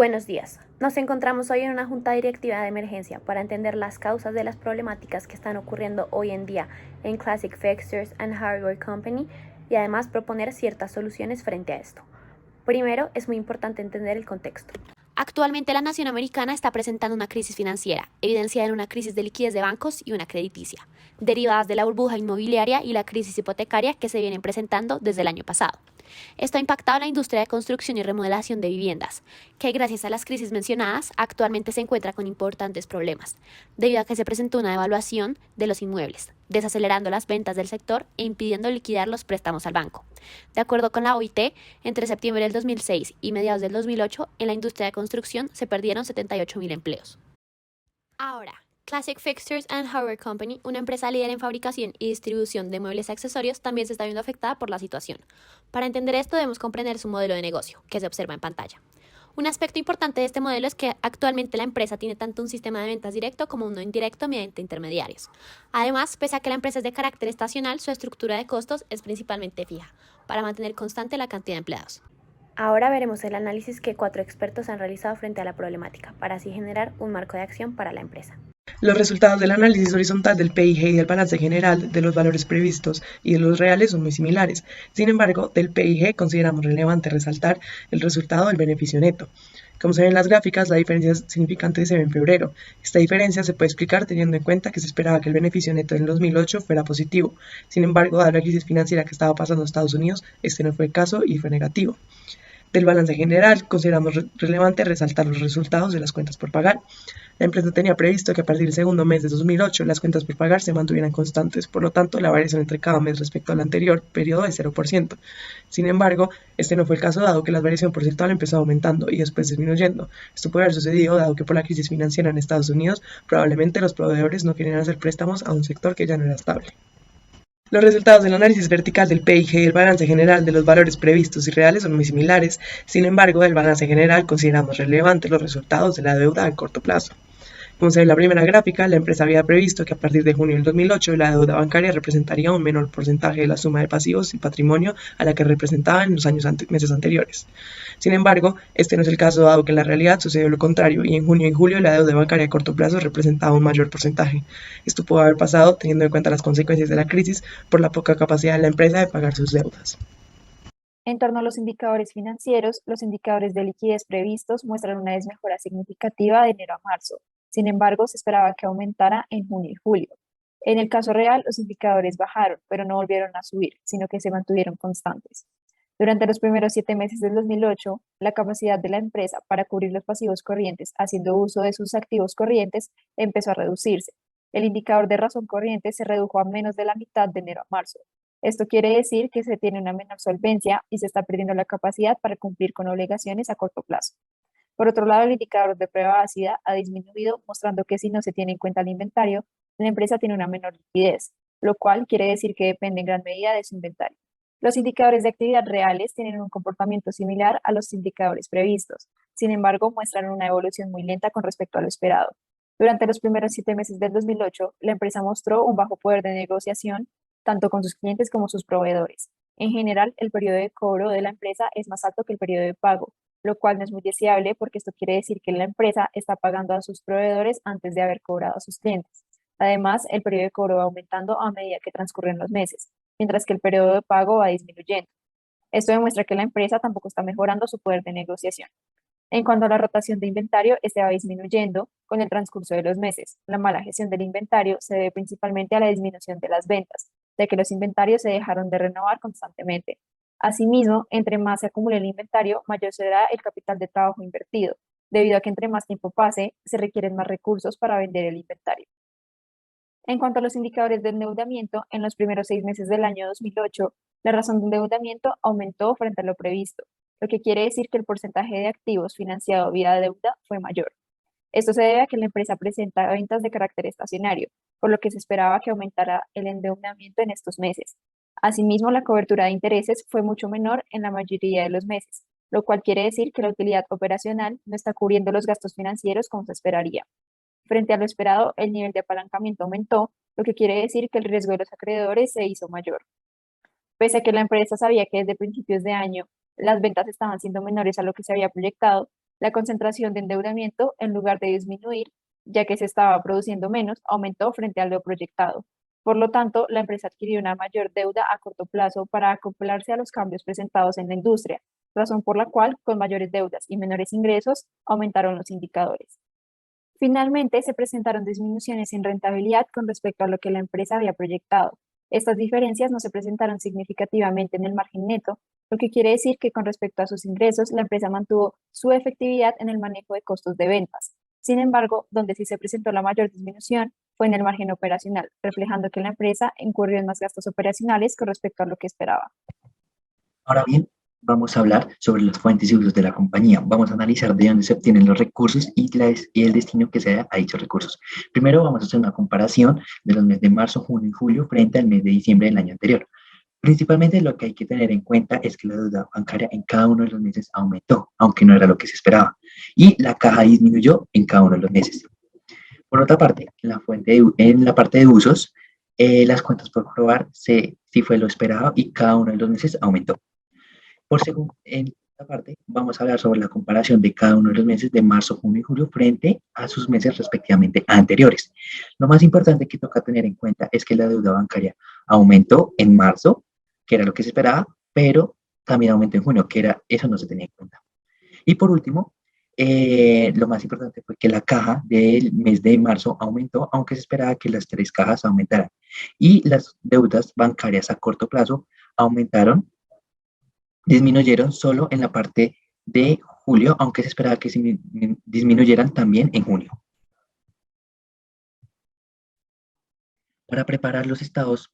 Buenos días. Nos encontramos hoy en una junta directiva de emergencia para entender las causas de las problemáticas que están ocurriendo hoy en día en Classic Fixtures and Hardware Company y además proponer ciertas soluciones frente a esto. Primero, es muy importante entender el contexto. Actualmente la nación americana está presentando una crisis financiera, evidenciada en una crisis de liquidez de bancos y una crediticia, derivadas de la burbuja inmobiliaria y la crisis hipotecaria que se vienen presentando desde el año pasado. Esto ha impactado la industria de construcción y remodelación de viviendas, que gracias a las crisis mencionadas actualmente se encuentra con importantes problemas, debido a que se presentó una devaluación de los inmuebles, desacelerando las ventas del sector e impidiendo liquidar los préstamos al banco. De acuerdo con la OIT, entre septiembre del 2006 y mediados del 2008, en la industria de construcción se perdieron 78.000 empleos. Ahora, Classic Fixtures and Hardware Company, una empresa líder en fabricación y distribución de muebles y accesorios, también se está viendo afectada por la situación. Para entender esto debemos comprender su modelo de negocio, que se observa en pantalla. Un aspecto importante de este modelo es que actualmente la empresa tiene tanto un sistema de ventas directo como uno indirecto mediante intermediarios. Además, pese a que la empresa es de carácter estacional, su estructura de costos es principalmente fija, para mantener constante la cantidad de empleados. Ahora veremos el análisis que 4 expertos han realizado frente a la problemática, para así generar un marco de acción para la empresa. Los resultados del análisis horizontal del PIG y del balance general de los valores previstos y de los reales son muy similares. Sin embargo, del PIG consideramos relevante resaltar el resultado del beneficio neto. Como se ven en las gráficas, la diferencia significante se ve en febrero. Esta diferencia se puede explicar teniendo en cuenta que se esperaba que el beneficio neto en 2008 fuera positivo. Sin embargo, dada la crisis financiera que estaba pasando en Estados Unidos, este no fue el caso y fue negativo. Del balance general, consideramos relevante resaltar los resultados de las cuentas por pagar. La empresa tenía previsto que a partir del segundo mes de 2008 las cuentas por pagar se mantuvieran constantes, por lo tanto la variación entre cada mes respecto al anterior periodo es 0%. Sin embargo, este no fue el caso dado que la variación porcentual empezó aumentando y después disminuyendo. Esto puede haber sucedido dado que por la crisis financiera en Estados Unidos probablemente los proveedores no querían hacer préstamos a un sector que ya no era estable. Los resultados del análisis vertical del PIG y el balance general de los valores previstos y reales son muy similares. Sin embargo, del balance general consideramos relevantes los resultados de la deuda a corto plazo. Como se ve en la primera gráfica, la empresa había previsto que a partir de junio del 2008 la deuda bancaria representaría un menor porcentaje de la suma de pasivos y patrimonio a la que representaba en los meses anteriores. Sin embargo, este no es el caso dado que en la realidad sucedió lo contrario y en junio y julio la deuda bancaria a corto plazo representaba un mayor porcentaje. Esto pudo haber pasado teniendo en cuenta las consecuencias de la crisis por la poca capacidad de la empresa de pagar sus deudas. En torno a los indicadores financieros, los indicadores de liquidez previstos muestran una desmejora significativa de enero a marzo. Sin embargo, se esperaba que aumentara en junio y julio. En el caso real, los indicadores bajaron, pero no volvieron a subir, sino que se mantuvieron constantes. Durante los primeros 7 meses del 2008, la capacidad de la empresa para cubrir los pasivos corrientes haciendo uso de sus activos corrientes empezó a reducirse. El indicador de razón corriente se redujo a menos de la mitad de enero a marzo. Esto quiere decir que se tiene una menor solvencia y se está perdiendo la capacidad para cumplir con obligaciones a corto plazo. Por otro lado, el indicador de prueba ácida ha disminuido, mostrando que si no se tiene en cuenta el inventario, la empresa tiene una menor liquidez, lo cual quiere decir que depende en gran medida de su inventario. Los indicadores de actividad reales tienen un comportamiento similar a los indicadores previstos, sin embargo, muestran una evolución muy lenta con respecto a lo esperado. Durante los primeros 7 meses del 2008, la empresa mostró un bajo poder de negociación tanto con sus clientes como sus proveedores. En general, el periodo de cobro de la empresa es más alto que el periodo de pago, lo cual no es muy deseable porque esto quiere decir que la empresa está pagando a sus proveedores antes de haber cobrado a sus clientes. Además, el periodo de cobro va aumentando a medida que transcurren los meses, mientras que el periodo de pago va disminuyendo. Esto demuestra que la empresa tampoco está mejorando su poder de negociación. En cuanto a la rotación de inventario, este va disminuyendo con el transcurso de los meses. La mala gestión del inventario se debe principalmente a la disminución de las ventas, ya que los inventarios se dejaron de renovar constantemente. Asimismo, entre más se acumule el inventario, mayor será el capital de trabajo invertido, debido a que entre más tiempo pase, se requieren más recursos para vender el inventario. En cuanto a los indicadores de endeudamiento, en los primeros 6 meses del año 2008, la razón de endeudamiento aumentó frente a lo previsto, lo que quiere decir que el porcentaje de activos financiado vía deuda fue mayor. Esto se debe a que la empresa presenta ventas de carácter estacionario, por lo que se esperaba que aumentara el endeudamiento en estos meses. Asimismo, la cobertura de intereses fue mucho menor en la mayoría de los meses, lo cual quiere decir que la utilidad operacional no está cubriendo los gastos financieros como se esperaría. Frente a lo esperado, el nivel de apalancamiento aumentó, lo que quiere decir que el riesgo de los acreedores se hizo mayor. Pese a que la empresa sabía que desde principios de año las ventas estaban siendo menores a lo que se había proyectado, La concentración de endeudamiento, en lugar de disminuir, ya que se estaba produciendo menos, aumentó frente a lo proyectado. Por lo tanto, la empresa adquirió una mayor deuda a corto plazo para acoplarse a los cambios presentados en la industria, razón por la cual, con mayores deudas y menores ingresos, aumentaron los indicadores. Finalmente, se presentaron disminuciones en rentabilidad con respecto a lo que la empresa había proyectado. Estas diferencias no se presentaron significativamente en el margen neto, lo que quiere decir que con respecto a sus ingresos, la empresa mantuvo su efectividad en el manejo de costos de ventas. Sin embargo, donde sí se presentó la mayor disminución fue en el margen operacional, reflejando que la empresa incurrió en más gastos operacionales con respecto a lo que esperaba. Ahora bien, vamos a hablar sobre las fuentes y usos de la compañía. Vamos a analizar de dónde se obtienen los recursos y el destino que se da a dichos recursos. Primero vamos a hacer una comparación de los meses de marzo, junio y julio frente al mes de diciembre del año anterior. Principalmente lo que hay que tener en cuenta es que la deuda bancaria en cada uno de los meses aumentó, aunque no era lo que se esperaba, y la caja disminuyó en cada uno de los meses. Por otra parte, en la parte de usos, las cuentas por probar si fue lo esperado y cada uno de los meses aumentó. En esta parte vamos a hablar sobre la comparación de cada uno de los meses de marzo, junio y julio frente a sus meses respectivamente anteriores. Lo más importante que toca tener en cuenta es que la deuda bancaria aumentó en marzo, que era lo que se esperaba, pero también aumentó en junio, eso no se tenía en cuenta. Y por último, lo más importante fue que la caja del mes de marzo aumentó, aunque se esperaba que las tres cajas aumentaran. Y las deudas bancarias a corto plazo disminuyeron solo en la parte de julio, aunque se esperaba que disminuyeran también en junio. Para preparar los estados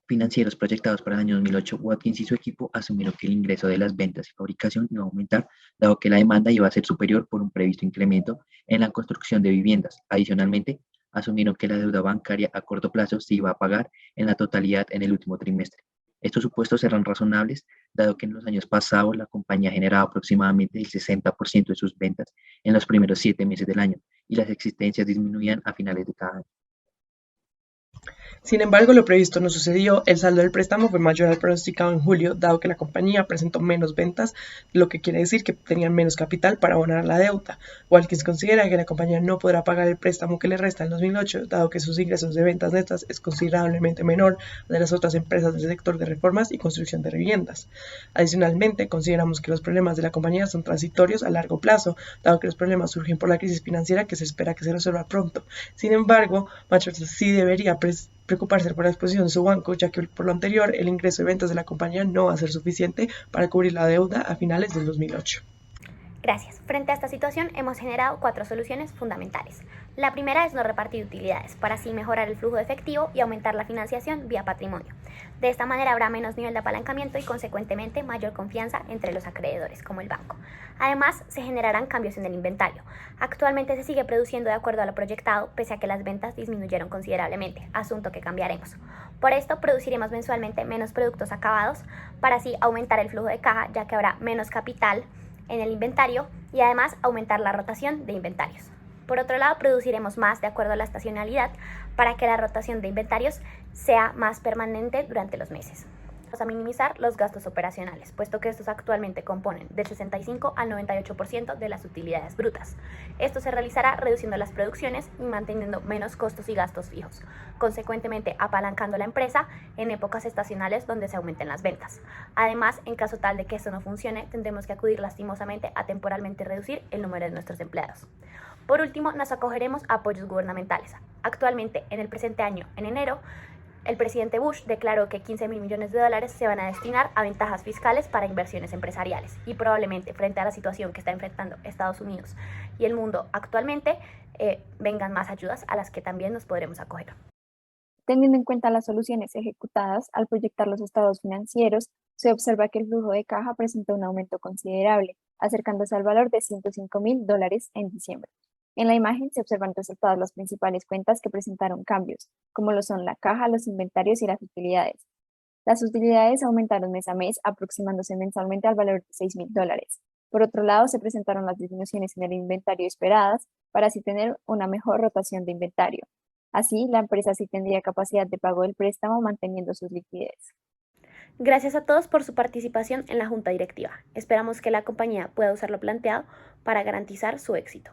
financieros proyectados para el año 2008, Watkins y su equipo asumieron que el ingreso de las ventas y fabricación iba a aumentar, dado que la demanda iba a ser superior por un previsto incremento en la construcción de viviendas. Adicionalmente, asumieron que la deuda bancaria a corto plazo se iba a pagar en la totalidad en el último trimestre. Estos supuestos eran razonables, dado que en los años pasados la compañía generaba aproximadamente el 60% de sus ventas en los primeros 7 meses del año y las existencias disminuían a finales de cada año. Sin embargo, lo previsto no sucedió. El saldo del préstamo fue mayor al pronosticado en julio, dado que la compañía presentó menos ventas, lo que quiere decir que tenían menos capital para abonar la deuda. Watkins considera que la compañía no podrá pagar el préstamo que le resta en 2008, dado que sus ingresos de ventas netas es considerablemente menor de las otras empresas del sector de reformas y construcción de viviendas. Adicionalmente, consideramos que los problemas de la compañía son transitorios a largo plazo, dado que los problemas surgen por la crisis financiera que se espera que se resuelva pronto. Sin embargo, Machos sí debería preocuparse por la exposición de su banco, ya que por lo anterior el ingreso de ventas de la compañía no va a ser suficiente para cubrir la deuda a finales del 2008. Gracias. Frente a esta situación hemos generado 4 soluciones fundamentales. La primera es no repartir utilidades, para así mejorar el flujo de efectivo y aumentar la financiación vía patrimonio. De esta manera habrá menos nivel de apalancamiento y consecuentemente mayor confianza entre los acreedores, como el banco. Además, se generarán cambios en el inventario. Actualmente se sigue produciendo de acuerdo a lo proyectado, pese a que las ventas disminuyeron considerablemente, asunto que cambiaremos. Por esto, produciremos mensualmente menos productos acabados, para así aumentar el flujo de caja, ya que habrá menos capital en el inventario y además aumentar la rotación de inventarios. Por otro lado, produciremos más de acuerdo a la estacionalidad para que la rotación de inventarios sea más permanente durante los meses. Vamos a minimizar los gastos operacionales, puesto que estos actualmente componen del 65 al 98% de las utilidades brutas. Esto se realizará reduciendo las producciones y manteniendo menos costos y gastos fijos, consecuentemente apalancando la empresa en épocas estacionales donde se aumenten las ventas. Además, en caso tal de que esto no funcione, tendremos que acudir lastimosamente a temporalmente reducir el número de nuestros empleados. Por último, nos acogeremos a apoyos gubernamentales. Actualmente, en el presente año, en enero, el presidente Bush declaró que $15.000 millones se van a destinar a ventajas fiscales para inversiones empresariales y probablemente frente a la situación que está enfrentando Estados Unidos y el mundo actualmente vengan más ayudas a las que también nos podremos acoger. Teniendo en cuenta las soluciones ejecutadas, al proyectar los estados financieros, se observa que el flujo de caja presenta un aumento considerable, acercándose al valor de $105.000 en diciembre. En la imagen se observan resaltadas las principales cuentas que presentaron cambios, como lo son la caja, los inventarios y las utilidades. Las utilidades aumentaron mes a mes, aproximándose mensualmente al valor de $6.000. Por otro lado, se presentaron las disminuciones en el inventario esperadas para así tener una mejor rotación de inventario. Así, la empresa sí tendría capacidad de pago del préstamo manteniendo sus liquidez. Gracias a todos por su participación en la junta directiva. Esperamos que la compañía pueda usar lo planteado para garantizar su éxito.